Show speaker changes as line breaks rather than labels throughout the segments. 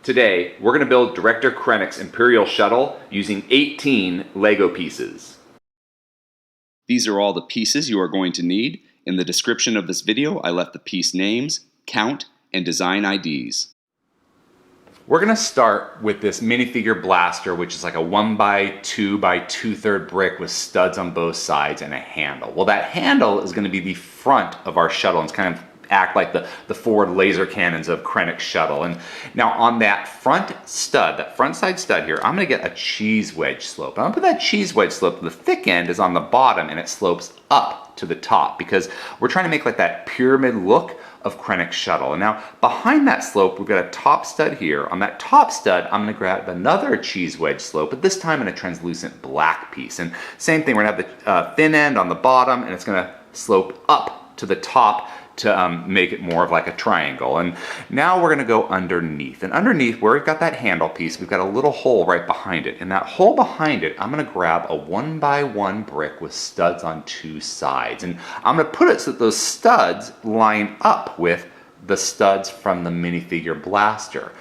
Today, we're going to build Director Krennic's Imperial Shuttle using 18 Lego pieces.
These are all the pieces you are going to need. In the description of this video, I left the piece names, count, and design IDs.
We're going to start with this minifigure blaster, which is like a 1x2 by 2/3 brick with studs on both sides and a handle. Well, that handle is going to be the front of our shuttle, and it's kind of act like the forward laser cannons of Krennic's shuttle. And now on that front stud, that front side stud here, I'm going to get a cheese wedge slope. I'm going to put that cheese wedge slope, the thick end is on the bottom and it slopes up to the top because we're trying to make like that pyramid look of Krennic's shuttle. And now behind that slope, we've got a top stud here. On that top stud, I'm going to grab another cheese wedge slope, but this time in a translucent black piece. And same thing, we're going to have the thin end on the bottom and it's going to slope up to the top to make it more of like a triangle. And now we're going to go underneath. And underneath, where we've got that handle piece, we've got a little hole right behind it. And that hole behind it, I'm going to grab a 1x1 brick with studs on two sides. And I'm going to put it so that those studs line up with the studs from the minifigure blaster.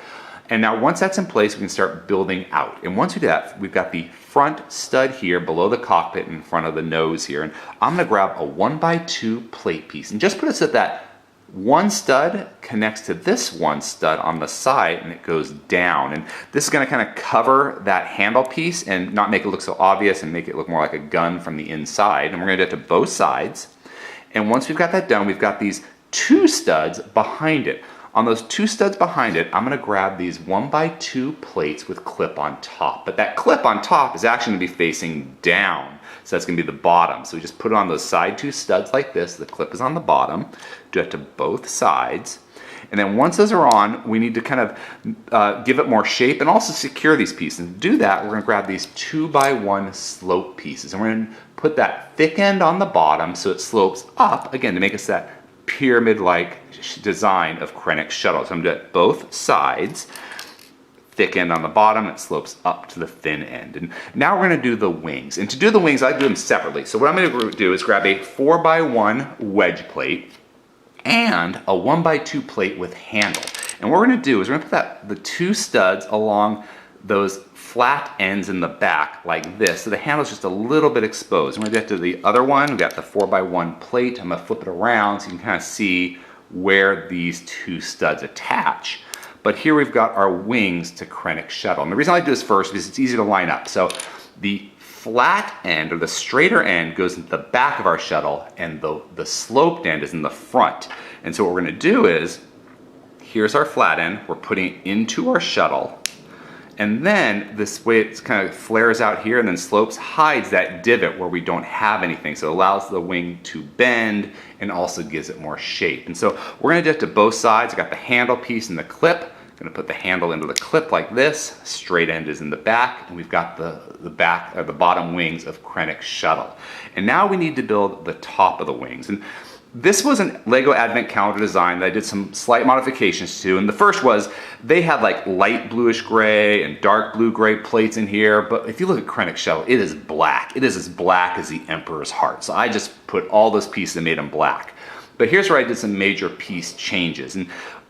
And now once that's in place, we can start building out. And once we do that, we've got the front stud here below the cockpit in front of the nose here. And I'm going to grab a 1x2 plate piece and just put it so that one stud connects to this one stud on the side and it goes down. And this is going to kind of cover that handle piece and not make it look so obvious and make it look more like a gun from the inside. And we're going to do it to both sides. And once we've got that done, we've got these two studs behind it. On those two studs behind it, I'm going to grab these 1x2 plates with clip on top. But that clip on top is actually going to be facing down. So that's going to be the bottom. So we just put it on those side two studs like this. The clip is on the bottom. Do it to both sides. And then once those are on, we need to kind of give it more shape and also secure these pieces. And to do that, we're going to grab these 2x1 slope pieces. And we're going to put that thick end on the bottom so it slopes up, again, to make us that pyramid-like design of Krennic's shuttle. So I'm going to do it both sides, thick end on the bottom, it slopes up to the thin end. And now we're going to do the wings. And to do the wings, I do them separately. So what I'm going to do is grab a 4x1 wedge plate and a 1x2 plate with handle. And what we're going to do is we're going to put the two studs along those flat ends in the back like this, so the handle's just a little bit exposed. And we're going to get to the other one. We've got the 4x1 plate. I'm going to flip it around so you can kind of see where these two studs attach. But here we've got our wings to Krennic's shuttle. And the reason I like to do this first is it's easy to line up. So the flat end, or the straighter end, goes into the back of our shuttle, and the sloped end is in the front. And so what we're going to do is, here's our flat end. We're putting it into our shuttle. And then this way it kind of flares out here and then slopes, hides that divot where we don't have anything. So it allows the wing to bend and also gives it more shape. And so we're going to do it to both sides. I've got the handle piece and the clip. I'm going to put the handle into the clip like this. Straight end is in the back. And we've got the back or the bottom wings of Krennic's shuttle. And now we need to build the top of the wings. And this was a Lego Advent Calendar design that I did some slight modifications to. And the first was they had like light bluish gray and dark blue gray plates in here. But if you look at Krennic's shuttle, it is black. It is as black as the Emperor's heart. So I just put all those pieces and made them black. But here's where I did some major piece changes. And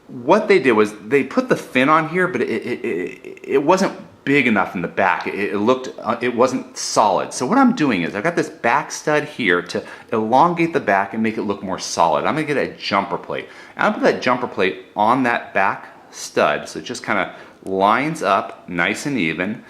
what they did was they put the fin on here, but it wasn't big enough in the back. It wasn't solid. So what I'm doing is I've got this back stud here to elongate the back and make it look more solid. I'm going to get a jumper plate. And I'll put that jumper plate on that back stud so it just kind of lines up nice and even,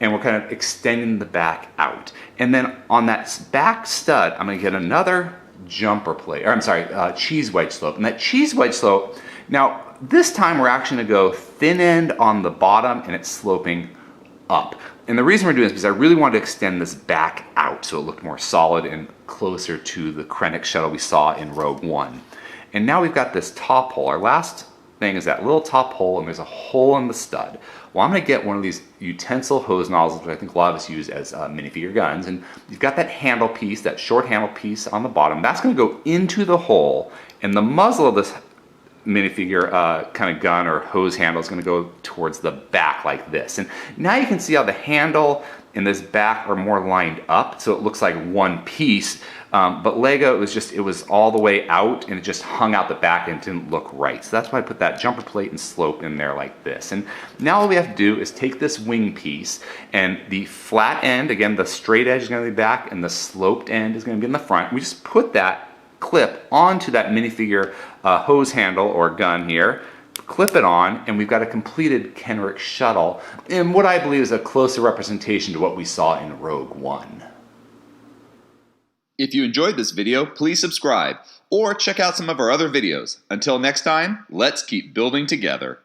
and we're kind of extending the back out. And then on that back stud, I'm going to get another jumper plate, or I'm sorry, cheese wedge slope. And that cheese wedge slope, now this time we're actually going to go thin end on the bottom and it's sloping up. And the reason we're doing this is because I really wanted to extend this back out so it looked more solid and closer to the Krennic shuttle we saw in Rogue One. And now we've got this top hole. Our last thing is that little top hole, and there's a hole in the stud. Well, I'm going to get one of these utensil hose nozzles, which I think a lot of us use as minifigure guns. And you've got that handle piece, that short handle piece on the bottom. That's going to go into the hole, and the muzzle of this minifigure kind of gun or hose handle is going to go towards the back like this. And now you can see how the handle and this back are more lined up, so it looks like one piece. But Lego, it was all the way out, and it just hung out the back and didn't look right. So that's why I put that jumper plate and slope in there like this. And now all we have to do is take this wing piece, and the flat end, again, the straight edge is going to be back, and the sloped end is going to be in the front. We just put that clip onto that minifigure hose handle or gun here, clip it on, and we've got a completed Krennic shuttle in what I believe is a closer representation to what we saw in Rogue One.
If you enjoyed this video, please subscribe or check out some of our other videos. Until next time, let's keep building together.